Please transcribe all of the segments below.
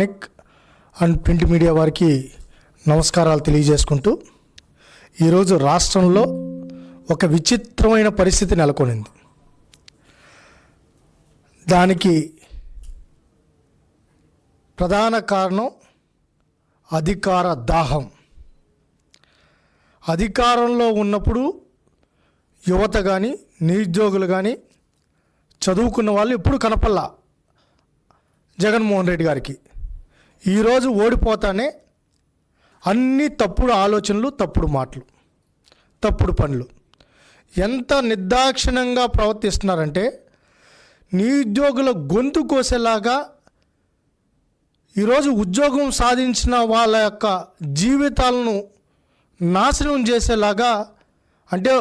And print media వారికి నమస్కారాలు తెలియజేసుకుంటూ ఈరోజు రాష్ట్రంలో ఒక విచిత్రమైన పరిస్థితి నెలకొనింది. దానికి ప్రధాన కారణం అధికార దాహం. అధికారంలో ఉన్నప్పుడు యువత కానీ నిరుద్యోగులు కానీ చదువుకున్న వాళ్ళు ఎప్పుడు కనపల్లా జగన్మోహన్ రెడ్డి గారికి. ఈరోజు ఓడిపోతానే అన్ని తప్పుడు ఆలోచనలు, తప్పుడు మాటలు, తప్పుడు పనులు. ఎంత నిర్దాక్షిణ్యంగా ప్రవర్తిస్తున్నారంటే నిరుద్యోగుల గొంతు కోసేలాగా ఈరోజు ఉద్యోగం సాధించిన వాళ్ళ యొక్క జీవితాలను నాశనం చేసేలాగా. అంటే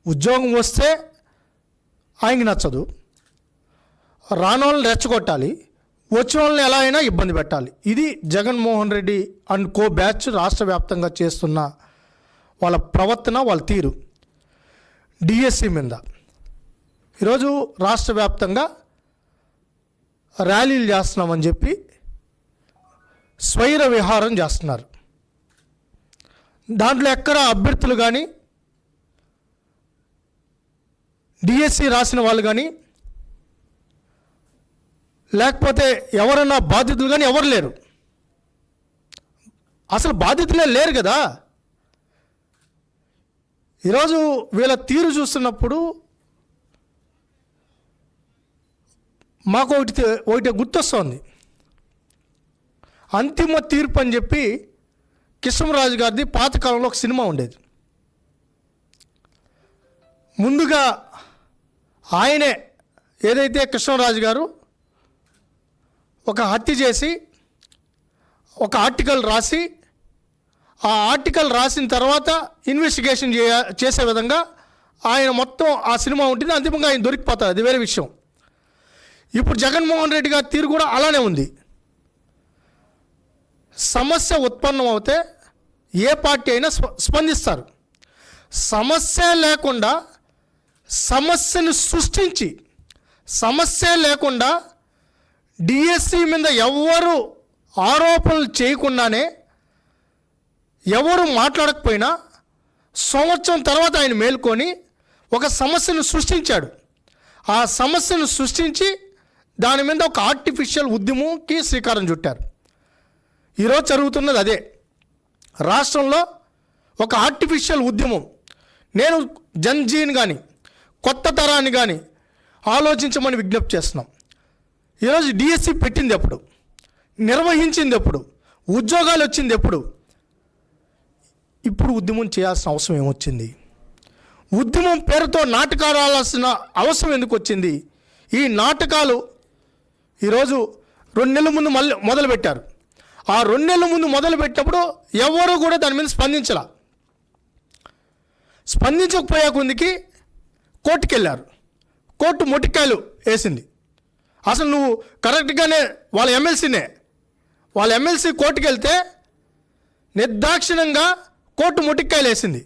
ఉద్యోగం వస్తే ఆయనకి నచ్చదు, రానోళ్ళని రెచ్చగొట్టాలి, వచ్చిన వాళ్ళని ఎలా అయినా ఇబ్బంది పెట్టాలి. ఇది Jaganmohan Reddy and co batch రాష్ట్ర వ్యాప్తంగా చేస్తున్న వాళ్ళ ప్రవర్తన, వాళ్ళ తీరు. డిఎస్సి మీద ఈరోజు రాష్ట్ర వ్యాప్తంగా ర్యాలీలు చేస్తున్నామని చెప్పి స్వైర విహారం చేస్తున్నారు. దాంట్లో ఎక్కడ అభ్యర్థులు కానీ డిఎస్సి రాసిన వాళ్ళు కానీ లేకపోతే ఎవరన్నా బాధితులు కానీ ఎవరు లేరు. అసలు బాధితులే లేరు కదా. ఈరోజు వీళ్ళ తీరు చూస్తున్నప్పుడు మాకు ఒకటి గుర్తొస్తోంది. అంతిమ తీర్పు అని చెప్పి కృష్ణరాజు గారిది పాతకాలంలో ఒక సినిమా ఉండేది. ముందుగా ఆయనే ఏదైతే కృష్ణరాజు గారు ఒక హత్య చేసి ఒక ఆర్టికల్ రాసి, ఆ ఆర్టికల్ రాసిన తర్వాత ఇన్వెస్టిగేషన్ చేసే విధంగా ఆయన మొత్తం ఆ సినిమా ఉంటుంది. అంతిమంగా ఆయన దొరికిపోతారు, అది వేరే విషయం. ఇప్పుడు జగన్మోహన్ రెడ్డి గారి తీరు కూడా అలానే ఉంది. సమస్య ఉత్పన్నం అవుతే ఏ పార్టీ అయినా స్పందిస్తారు. సమస్య లేకుండా సమస్యను సృష్టించి, సమస్య లేకుండా డిఎస్సి మీద ఎవరు ఆరోపణలు చేయకుండానే, ఎవరు మాట్లాడకపోయినా సంవత్సరం తర్వాత ఆయన మేల్కొని ఒక సమస్యను సృష్టించాడు. ఆ సమస్యను సృష్టించి దాని మీద ఒక ఆర్టిఫిషియల్ ఉద్యమంకి శ్రీకారం చుట్టారు. ఈరోజు జరుగుతున్నది అదే. రాష్ట్రంలో ఒక ఆర్టిఫిషియల్ ఉద్యమం. నేను జన్జీని కానీ కొత్త తరాన్ని కానీ ఆలోచించమని విజ్ఞప్తి చేస్తున్నాం. ఈరోజు డిఎస్సి పెట్టింది ఎప్పుడు, నిర్వహించింది ఎప్పుడు, ఉద్యోగాలు వచ్చింది ఎప్పుడు? ఇప్పుడు ఉద్యమం చేయాల్సిన అవసరం ఏమొచ్చింది? ఉద్యమం పేరుతో నాటకాలు ఆడాల్సిన అవసరం ఎందుకు వచ్చింది? ఈ నాటకాలు ఈరోజు 2 నెలల ముందు మళ్ళీ మొదలుపెట్టారు. ఆ 2 నెలల ముందు మొదలుపెట్టినప్పుడు ఎవరు కూడా దాని మీద స్పందించకపోయే కొందికి కోర్టుకు వెళ్ళారు. కోర్టు మొట్టికాయలు వేసింది. అసలు నువ్వు కరెక్ట్గానే వాళ్ళ ఎమ్మెల్సీ కోర్టుకు వెళ్తే నిర్దాక్షిణ్యంగా కోర్టు మొట్టికాయలు వేసింది.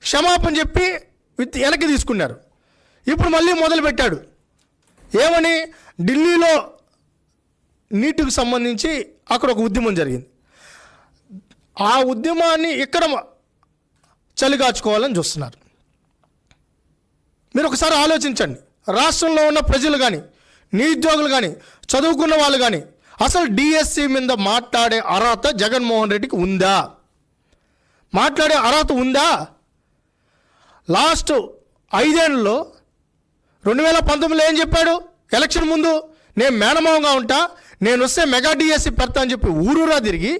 క్షమాపణ చెప్పి వెనక్కి తీసుకున్నారు. ఇప్పుడు మళ్ళీ మొదలుపెట్టాడు. ఏమని? ఢిల్లీలో నీటికి సంబంధించి అక్కడ ఒక ఉద్యమం జరిగింది. ఆ ఉద్యమాన్ని ఇక్కడ చలిగాచుకోవాలని చూస్తున్నారు. మీరు ఒకసారి ఆలోచించండి. రాష్ట్రంలో ఉన్న ప్రజలు కానీ నిరుద్యోగులు కానీ చదువుకున్న వాళ్ళు కానీ అసలు డిఎస్సి మీద మాట్లాడే అర్హత జగన్మోహన్ రెడ్డికి ఉందా? మాట్లాడే అర్హత ఉందా? లాస్ట్ 5 ఏళ్ళలో 2019లో ఏం చెప్పాడు? ఎలక్షన్ ముందు నేను మేనమావగా ఉంటా, నేను వస్తే మెగా డిఎస్సి పెడతా అని చెప్పి ఊరూరా తిరిగి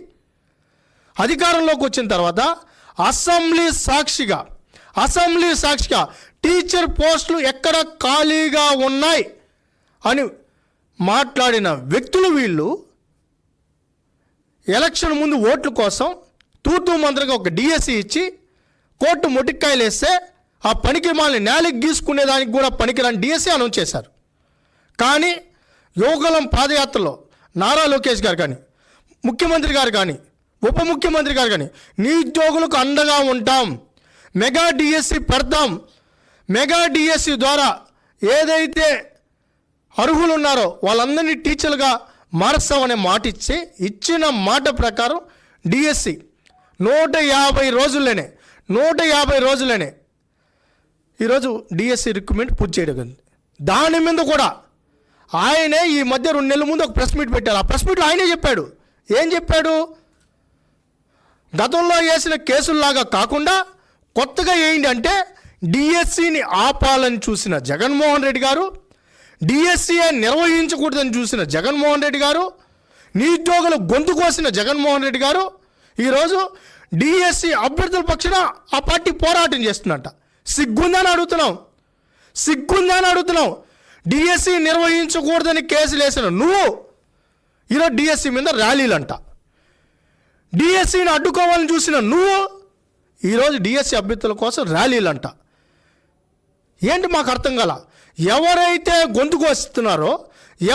అధికారంలోకి వచ్చిన తర్వాత అసెంబ్లీ సాక్షిగా టీచర్ పోస్టులు ఎక్కడ ఖాళీగా ఉన్నాయి అని మాట్లాడిన వ్యక్తులు వీళ్ళు. ఎలక్షన్ ముందు ఓట్ల కోసం తూతూ మంత్రంగా ఒక డిఎస్సి ఇచ్చి కోర్టు మొటిక్కాయలు వేస్తే ఆ పనికి మాలని నేలకి గీసుకునేదానికి కూడా పనికిరాని డిఎస్సి అనౌన్స్ చేశారు. కానీ యోగలం పాదయాత్రలో నారా లోకేష్ గారు కానీ, ముఖ్యమంత్రి గారు కానీ, ఉప ముఖ్యమంత్రి గారు కానీ నిరుద్యోగులకు అండగా ఉంటాం, మెగా డిఎస్సి పెడతాం, మెగా డిఎస్సి ద్వారా ఏదైతే అర్హులు ఉన్నారో వాళ్ళందరినీ టీచర్లుగా మారుస్తామనే మాట ఇచ్చిన మాట ప్రకారం డిఎస్సి 150 రోజుల్లోనే ఈరోజు డిఎస్సి రిక్రూట్మెంట్ పూర్తి చేయడం. దాని మీద కూడా ఆయనే ఈ మధ్య 2 నెలల ముందు ఒక ప్రెస్ మీట్ పెట్టారు. ఆ ప్రెస్ మీట్లో ఆయనే చెప్పాడు. ఏం చెప్పాడు? గతంలో వేసిన కేసుల్లాగా కాకుండా కొత్తగా ఏంటి అంటే డిఎస్సిని ఆపాలని చూసిన జగన్మోహన్ రెడ్డి గారు, డిఎస్సిఏ నిర్వహించకూడదని చూసిన జగన్మోహన్ రెడ్డి గారు, నిరుద్యోగులు గొంతు కోసిన జగన్మోహన్ రెడ్డి గారు ఈరోజు డిఎస్సి అభ్యర్థుల పక్షాన ఆ పార్టీ పోరాటం చేస్తున్నట్ట. సిగ్గుందని అడుగుతున్నాం. డిఎస్సి నిర్వహించకూడదని కేసులు వేసిన నువ్వు ఈరోజు డిఎస్సి మీద ర్యాలీలంట. డిఎస్సిని అడ్డుకోవాలని చూసిన నువ్వు ఈరోజు డిఎస్సి అభ్యర్థుల కోసం ర్యాలీలంట. ఏంటి మాకు అర్థం కాల. ఎవరైతే గొంతు కోస్తున్నారో,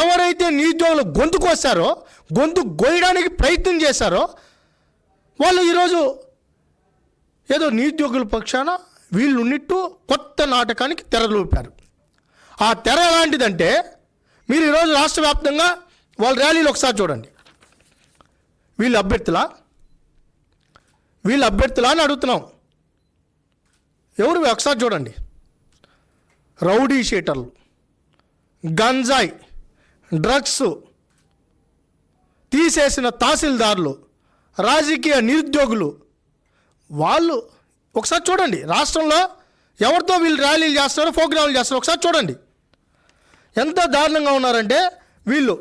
ఎవరైతే నిరుద్యోగులు గొంతు కోస్తారో, గొంతు గోయడానికి ప్రయత్నం చేశారో వాళ్ళు ఈరోజు ఏదో నిరుద్యోగుల పక్షాన వీళ్ళు ఉన్నట్టు కొత్త నాటకానికి తెరలూపారు. ఆ తెర ఎలాంటిదంటే మీరు ఈరోజు రాష్ట్ర వ్యాప్తంగా వాళ్ళ ర్యాలీలు ఒకసారి చూడండి. వీళ్ళు అభ్యర్థులా అని అడుగుతున్నాం. ఎవరు ఒకసారి చూడండి. రౌడీ షీటర్లు, గంజాయి, డ్రగ్స్, తీసేసిన తహసీల్దార్లు, రాజకీయ నిరుద్యోగులు, వాళ్ళు ఒకసారి చూడండి. రాష్ట్రంలో ఎవరితో వీళ్ళు ర్యాలీలు చేస్తారో, ప్రోగ్రాములు చేస్తారో ఒకసారి చూడండి. ఎంత దారుణంగా ఉన్నారంటే వీళ్ళు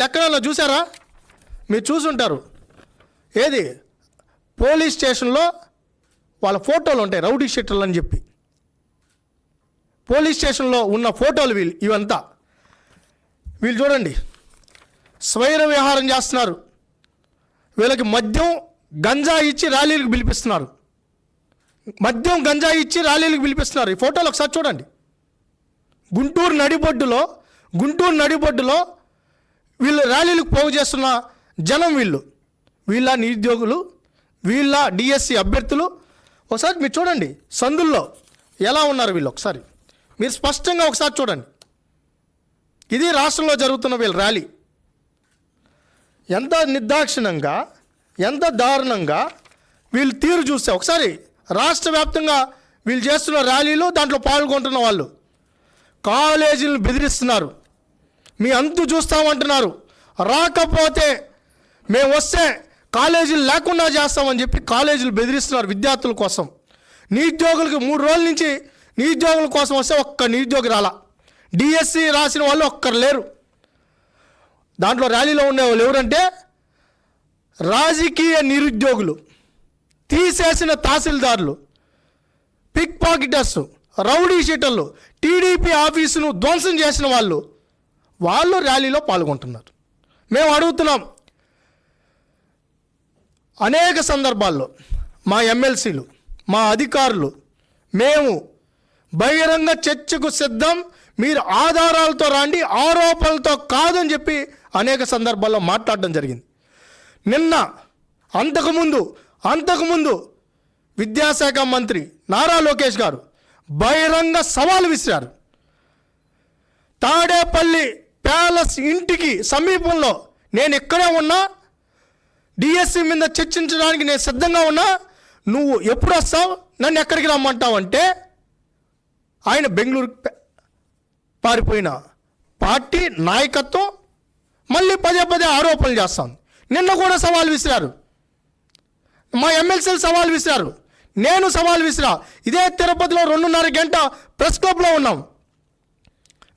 ఎక్కడన్నా చూసారా? మీరు చూసుంటారు. ఏది పోలీస్ స్టేషన్లో వాళ్ళ ఫోటోలు ఉంటాయి, రౌడీ షీటర్లు అని చెప్పి. పోలీస్ స్టేషన్లో ఉన్న ఫోటోలు ఇవంతా వీళ్ళు చూడండి. స్వైర విహారం చేస్తున్నారు. వీళ్ళకి మద్యం గంజా ఇచ్చి ర్యాలీలకు పిలిపిస్తున్నారు. ఈ ఫోటోలు ఒకసారి చూడండి. గుంటూరు నడిబొడ్డులో వీళ్ళు ర్యాలీలకు పోగు చేస్తున్న జనం వీళ్ళ నిరుద్యోగులు, వీళ్ళ డిఎస్సి అభ్యర్థులు. ఒకసారి మీరు చూడండి సందుల్లో ఎలా ఉన్నారు వీళ్ళు. ఒకసారి మీరు స్పష్టంగా ఒకసారి చూడండి. ఇది రాష్ట్రంలో జరుగుతున్న వీళ్ళ ర్యాలీ. ఎంత నిర్దాక్షిణ్యంగా, ఎంత దారుణంగా వీళ్ళు తీరు చూస్తే ఒకసారి రాష్ట్ర వ్యాప్తంగా వీళ్ళు చేస్తున్న ర్యాలీలు, దాంట్లో పాల్గొంటున్న వాళ్ళు కాలేజీలను బెదిరిస్తున్నారు. మీ అంతు చూస్తామంటున్నారు. రాకపోతే మేము వస్తే కాలేజీలు లేకుండా చేస్తామని చెప్పి కాలేజీలు బెదిరిస్తున్నారు విద్యార్థుల కోసం. నిరుద్యోగులకు 3 రోజుల నుంచి నిరుద్యోగుల కోసం వస్తే ఒక్క నిరుద్యోగి రాలా. డిఎస్సి రాసిన వాళ్ళు ఒక్కరు లేరు. దాంట్లో ర్యాలీలో ఉండే వాళ్ళు ఎవరంటే రాజకీయ నిరుద్యోగులు, తీసేసిన తహసీల్దార్లు, పిక్ పాకెటర్స్, రౌడీ షీటర్లు, టీడీపీ ఆఫీసును ధ్వంసం చేసిన వాళ్ళు ర్యాలీలో పాల్గొంటున్నారు. మేము అడుగుతున్నాం. అనేక సందర్భాల్లో మా ఎమ్మెల్సీలు, మా అధికారులు, మేము బహిరంగ చర్చకు సిద్ధం, మీరు ఆధారాలతో రండి, ఆరోపణలతో కాదని చెప్పి అనేక సందర్భాల్లో మాట్లాడడం జరిగింది. నిన్న అంతకుముందు విద్యాశాఖ మంత్రి నారా లోకేష్ గారు బహిరంగ సవాలు విసిరారు. తాడేపల్లి ప్యాలెస్ ఇంటికి సమీపంలో నేను ఇక్కడే ఉన్నా, డిఎస్సి మీద చర్చించడానికి నేను సిద్ధంగా ఉన్నా, నువ్వు ఎప్పుడు వస్తావు, నన్ను ఎక్కడికి రమ్మంటావు అంటే ఆయన బెంగళూరు పారిపోయిన పార్టీ నాయకత్వం మళ్ళీ పదే ఆరోపణలు చేస్తాం. నిన్న కూడా సవాల్ విసిరారు. మా ఎమ్మెల్సీలు సవాల్ విసిరారు. నేను సవాల్ విసిరా. ఇదే తిరుపతిలో 2.5 గంట ప్రెస్ క్లబ్లో ఉన్నాం,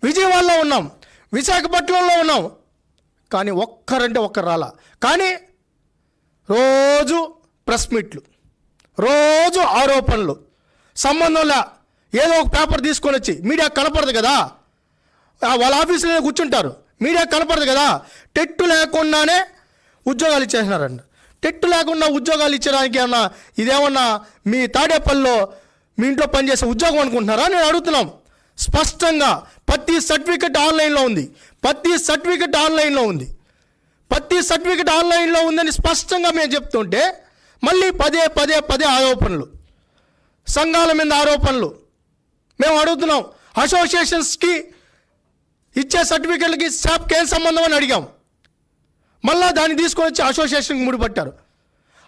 విజయవాడలో ఉన్నాం, విశాఖపట్నంలో ఉన్నాం. కానీ ఒక్కరు రాలా. కానీ రోజు ప్రెస్ మీట్లు, రోజు ఆరోపణలు, సంబంధంలా ఏదో ఒక పేపర్ తీసుకొని వచ్చి మీడియా కనపడదు కదా, వాళ్ళ ఆఫీసులో కూర్చుంటారు, మీడియా కనపడదు కదా, టెట్టు లేకుండానే ఉద్యోగాలు ఇచ్చేసినారండి. టెట్టు లేకుండా ఉద్యోగాలు ఇచ్చడానికి ఏమన్నా ఇదేమన్నా మీ తాడేపల్లిలో మీ ఇంట్లో పనిచేసే ఉద్యోగం అనుకుంటున్నారా? నేను అడుగుతున్నాం స్పష్టంగా. ప్రతి సర్టిఫికెట్ ఆన్లైన్లో ఉందని స్పష్టంగా మేము చెప్తుంటే మళ్ళీ పదే ఆరోపణలు, సంఘాల మీద ఆరోపణలు. మేము అడుగుతున్నాం, అసోసియేషన్స్కి ఇచ్చే సర్టిఫికెట్లకి SAPకి ఏం సంబంధం అని అడిగాం. మళ్ళా దాన్ని తీసుకొని వచ్చి అసోసియేషన్కి ముడిపట్టారు.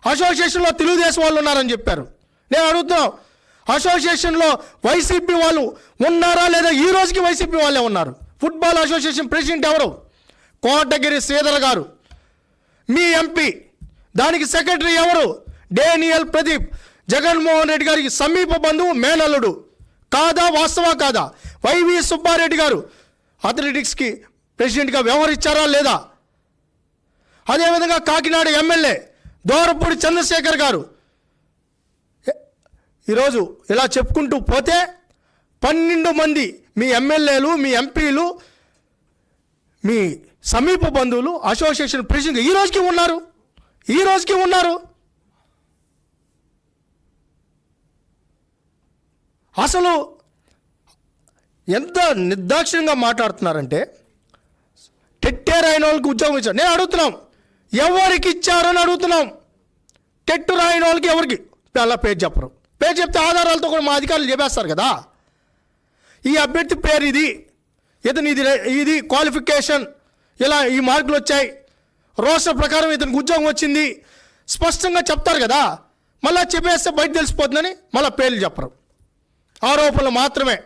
అసోసియేషన్లో తెలుగుదేశం వాళ్ళు ఉన్నారని చెప్పారు. నేను అడుగుతున్నాం, అసోసియేషన్లో వైసీపీ వాళ్ళు ఉన్నారా లేదా? ఈ రోజుకి వైసీపీ వాళ్ళే ఉన్నారు. ఫుట్బాల్ అసోసియేషన్ ప్రెసిడెంట్ ఎవరు? కోటగిరి శ్రీధర్ గారు. మీ ఎంపీ. దానికి సెక్రటరీ ఎవరు? డేనియల్ ప్రదీప్. జగన్మోహన్ రెడ్డి గారికి సమీప బంధువు, మేనల్లుడు. కాదా? వాస్తవా కాదా? వైవి సుబ్బారెడ్డి గారు అథ్లెటిక్స్కి ప్రెసిడెంట్గా వ్యవహరించారా లేదా? అదేవిధంగా కాకినాడ ఎమ్మెల్యే దోరపూడి చంద్రశేఖర్ గారు. ఈరోజు ఇలా చెప్పుకుంటూ పోతే 12 మంది మీ ఎమ్మెల్యేలు, మీ ఎంపీలు, మీ సమీప బంధువులు అసోసియేషన్ ప్రెసిడెంట్ ఈ రోజుకి ఉన్నారు. అసలు ఎంత నిర్దాక్షిణ్యంగా మాట్లాడుతున్నారంటే, టెట్టే రాయని వాళ్ళకి ఉద్యోగం ఇచ్చారు. నేను అడుగుతున్నాం, ఎవరికి ఇచ్చారని అడుగుతున్నాం. టెట్టు రాయని వాళ్ళకి ఎవరికి? అలా పేరు చెప్పరు. పేరు చెప్తే ఆధారాలతో కూడా మా అధికారులు చెప్పేస్తారు కదా. ఈ అభ్యర్థి పేరు ఇది, ఇతను ఇది క్వాలిఫికేషన్, ఇలా ఈ మార్కులు వచ్చాయి, రోస్టర్ ప్రకారం ఇతనికి ఉద్యోగం వచ్చింది, స్పష్టంగా చెప్తారు కదా. మళ్ళీ చెప్పేస్తే బయట తెలిసిపోతుందని మళ్ళీ పేర్లు చెప్పరు. ఆరోపణలు మాత్రమే,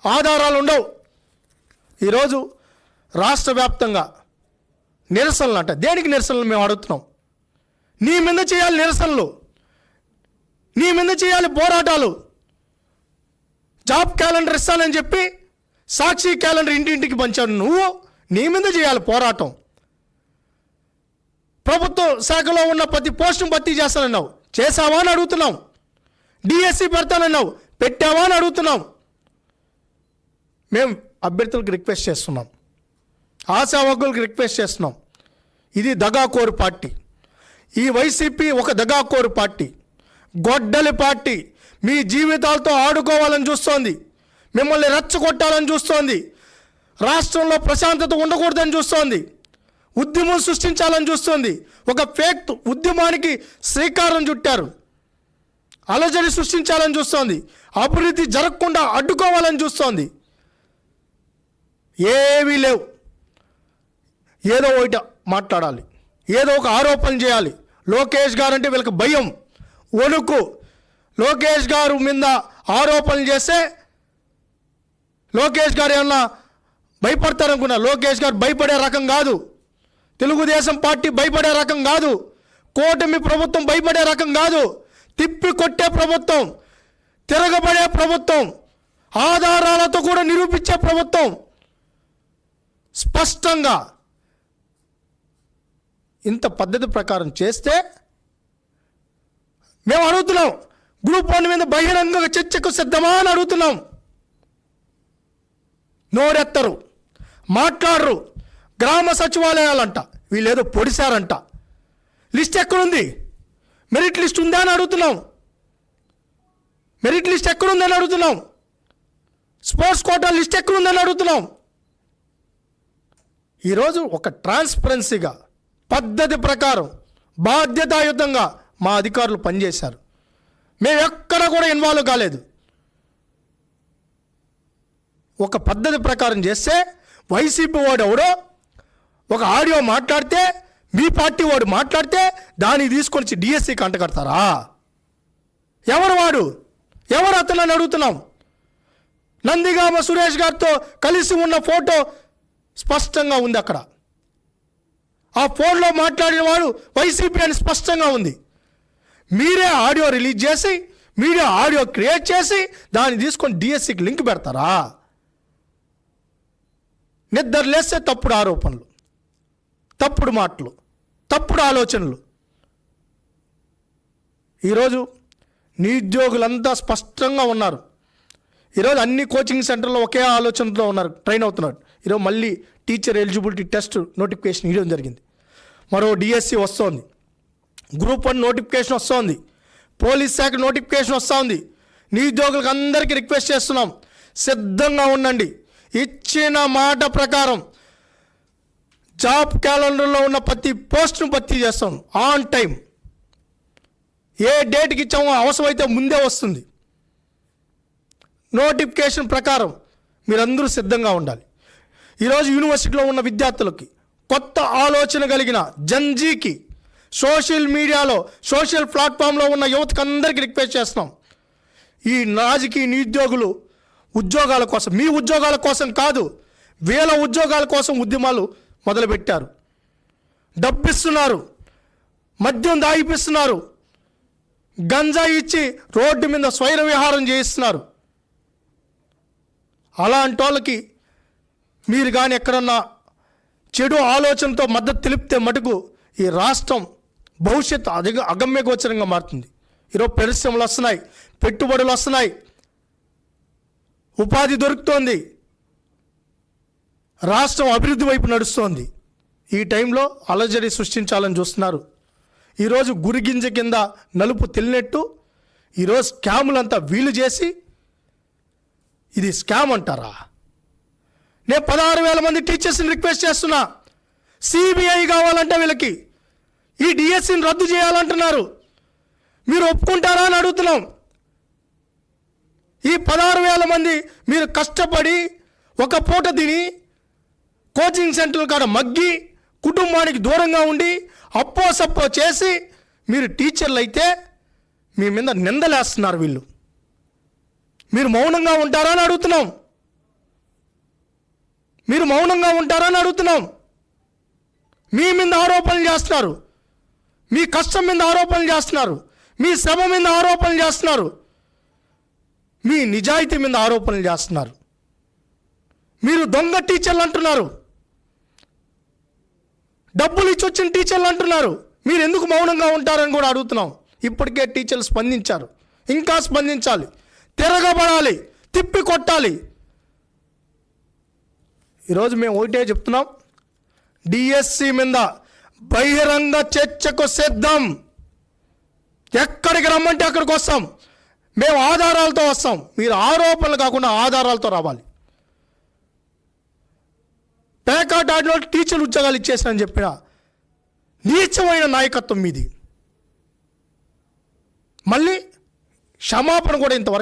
ఆధారాలు ఉండవు. ఈరోజు రాష్ట్ర వ్యాప్తంగా నిరసనలు అంట. దేనికి నిరసనలు మేము అడుగుతున్నాం? నీ మీద చేయాలి నిరసనలు, నీ మీద చేయాలి పోరాటాలు. జాబ్ క్యాలెండర్ ఇస్తానని చెప్పి సాక్షి క్యాలెండర్ ఇంటింటికి పంచాను నువ్వు. నీ మీద చేయాలి పోరాటం. ప్రభుత్వ శాఖలో ఉన్న ప్రతి పోస్టును భర్తీ చేస్తానన్నావు, చేసావా అని అడుగుతున్నాం. డిఎస్సి పెడతానన్నావు, పెట్టావా అని అడుగుతున్నాం. మేము అభ్యర్థులకు రిక్వెస్ట్ చేస్తున్నాం, ఆశావకులకు రిక్వెస్ట్ చేస్తున్నాం. ఇది దగాకోరు పార్టీ. ఈ వైసీపీ ఒక దగాకోరు పార్టీ, గొడ్డలి పార్టీ. మీ జీవితాలతో ఆడుకోవాలని చూస్తోంది, మిమ్మల్ని రెచ్చగొట్టాలని చూస్తోంది, రాష్ట్రంలో ప్రశాంతత ఉండకూడదని చూస్తోంది, ఉద్యమం సృష్టించాలని చూస్తోంది. ఒక ఫేక్ ఉద్యమానికి శ్రీకారం చుట్టారు, అలజడి సృష్టించాలని చూస్తోంది, అభివృద్ధి జరగకుండా అడ్డుకోవాలని చూస్తోంది. ఏవీ లేవు. ఏదో ఒకటి మాట్లాడాలి, ఏదో ఒక ఆరోపణ చేయాలి. లోకేష్ గారు అంటే వీళ్ళకి భయం, వణుకు. లోకేష్ గారు మీద ఆరోపణలు చేస్తే లోకేష్ గారు ఏమన్నా భయపడతారనుకున్నా. లోకేష్ గారు భయపడే రకం కాదు, తెలుగుదేశం పార్టీ భయపడే రకం కాదు, కూటమి ప్రభుత్వం భయపడే రకం కాదు. తిప్పి కొట్టే ప్రభుత్వం, తిరగబడే ప్రభుత్వం, ఆధారాలతో కూడా నిరూపించే ప్రభుత్వం. స్పష్టంగా ఇంత పద్ధతి ప్రకారం చేస్తే మేము అడుగుతున్నాం, గ్రూప్ 1 మీద బహిరంగ చర్చకు సిద్ధమా అని అడుగుతున్నాం. నోరెత్తరు, మాట్లాడరు. గ్రామ సచివాలయాలంట, వీళ్ళేదో పొడిశారంట. లిస్ట్ ఎక్కడుంది? మెరిట్ లిస్ట్ ఉందా అని అడుగుతున్నాం. మెరిట్ లిస్ట్ ఎక్కడుందని అడుగుతున్నాం. స్పోర్ట్స్ కోటా లిస్ట్ ఎక్కడుందని అడుగుతున్నాం. ఈరోజు ఒక ట్రాన్స్పరెన్సీగా, పద్ధతి ప్రకారం, బాధ్యతాయుతంగా మా అధికారులు పనిచేశారు. మేము ఎక్కడ కూడా ఇన్వాల్వ్ కాలేదు. ఒక పద్ధతి ప్రకారం చేస్తే వైసీపీ వాడు ఎవడో ఒక ఆడియో మాట్లాడితే, మీ పార్టీ వాడు మాట్లాడితే దాన్ని తీసుకొని డిఎస్సికి అంటగడతారా? ఎవరు వాడు? ఎవరు అతను అని అడుగుతున్నాం. నందిగామ సురేష్ గారితో కలిసి ఉన్న ఫోటో స్పష్టంగా ఉంది అక్కడ. ఆ ఫోన్లో మాట్లాడిన వాడు వైసీపీ అని స్పష్టంగా ఉంది. మీరే ఆడియో రిలీజ్ చేసి, మీరే ఆడియో క్రియేట్ చేసి దాన్ని తీసుకొని డిఎస్సికి లింక్ పెడతారా? నిద్ర లేస్తే తప్పుడు ఆరోపణలు, తప్పుడు మాటలు, తప్పుడు ఆలోచనలు. ఈరోజు నిరుద్యోగులంతా స్పష్టంగా ఉన్నారు. ఈరోజు అన్ని కోచింగ్ సెంటర్లో ఒకే ఆలోచనతో ఉన్నారు, ట్రైన్ అవుతున్నారు. ఈరోజు మళ్ళీ టీచర్ ఎలిజిబిలిటీ టెస్ట్ నోటిఫికేషన్ ఇవ్వడం జరిగింది. మరో డిఎస్సి వస్తోంది, గ్రూప్ 1 నోటిఫికేషన్ వస్తోంది, పోలీస్ శాఖ నోటిఫికేషన్ వస్తోంది. నిరుద్యోగులకు అందరికీ రిక్వెస్ట్ చేస్తున్నాం, సిద్ధంగా ఉండండి. ఇచ్చిన మాట ప్రకారం జాబ్ క్యాలెండర్లో ఉన్న ప్రతి పోస్టును భర్తీ చేస్తాం ఆన్ టైం. ఏ డేట్కి ఇచ్చామో అవసరమైతే ముందే వస్తుంది. నోటిఫికేషన్ ప్రకారం మీరందరూ సిద్ధంగా ఉండాలి. ఈరోజు యూనివర్సిటీలో ఉన్న విద్యార్థులకి కొత్త ఆలోచన కలిగిన జంజీకి సోషల్ మీడియాలో సోషల్ ప్లాట్ఫామ్లో ఉన్న యువతకు అందరికీ రిక్వెస్ట్ చేస్తున్నాం. ఈ రాజకీయ నిరుద్యోగులు ఉద్యోగాల కోసం, మీ ఉద్యోగాల కోసం కాదు, వేల ఉద్యోగాల కోసం ఉద్యమాలు మొదలుపెట్టారు. డబ్బిస్తున్నారు, మద్యం దాగిపిస్తున్నారు, గంజాయి ఇచ్చి రోడ్డు మీద స్వైర విహారం చేయిస్తున్నారు. అలాంటి వాళ్ళకి మీరు కానీ ఎక్కడన్నా చెడు ఆలోచనతో మద్దతు తెలిపితే మటుకు ఈ రాష్ట్రం భవిష్యత్తు అగమ్యగోచరంగా మారుతుంది. ఈరోజు పరిశ్రమలు వస్తున్నాయి, పెట్టుబడులు వస్తున్నాయి, ఉపాధి దొరుకుతోంది, రాష్ట్రం అభివృద్ధి వైపు నడుస్తోంది. ఈ టైంలో అలజడి సృష్టించాలని చూస్తున్నారు. ఈరోజు గురిగింజ కింద నలుపు తెలినట్టు ఈరోజు స్కాములంతా వీలు చేసి ఇది స్కామ్ అంటారా? నేను 16,000 మంది టీచర్స్ని రిక్వెస్ట్ చేస్తున్నా, సిబిఐ కావాలంటే వీళ్ళకి ఈ డిఎస్సిని రద్దు చేయాలంటున్నారు. మీరు ఒప్పుకుంటారా అని అడుగుతున్నాం. ఈ 16,000 మంది మీరు కష్టపడి ఒక పూట తిని కోచింగ్ సెంటర్ల కాడ మగ్గి కుటుంబానికి దూరంగా ఉండి అప్పో సప్పో చేసి మీరు టీచర్లు అయితే మీ మీద నిందలేస్తున్నారు వీళ్ళు. మీరు మౌనంగా ఉంటారా అని అడుగుతున్నాం. మీరు మౌనంగా ఉంటారా అని అడుగుతున్నాం. మీ మీద ఆరోపణలు చేస్తున్నారు, మీ కష్టం మీద ఆరోపణలు చేస్తున్నారు, మీ శ్రమ మీద ఆరోపణలు చేస్తున్నారు, మీ నిజాయితీ మీద ఆరోపణలు చేస్తున్నారు. మీరు దొంగ టీచర్లు అంటున్నారు, డబ్బులు ఇచ్చి వచ్చిన టీచర్లు అంటున్నారు. మీరు ఎందుకు మౌనంగా ఉంటారని కూడా అడుగుతున్నాం. ఇప్పటికే టీచర్లు స్పందించారు, ఇంకా స్పందించాలి, తిరగబడాలి, తిప్పి కొట్టాలి. ఈరోజు మేము ఒకటే చెప్తున్నాం, డిఎస్సి మీద బహిరంగ చర్చకు సిద్ధం. ఎక్కడికి రమ్మంటే అక్కడికి వస్తాం. మేము ఆధారాలతో వస్తాం. మీరు ఆరోపణలు కాకుండా ఆధారాలతో రావాలి. పేకాట ఆడిన టీచర్ ఉద్యోగాలు ఇచ్చేసానని చెప్పిన నీచమైన నాయకత్వం మీది. మళ్ళీ క్షమాపణ కూడా ఇంతవరకు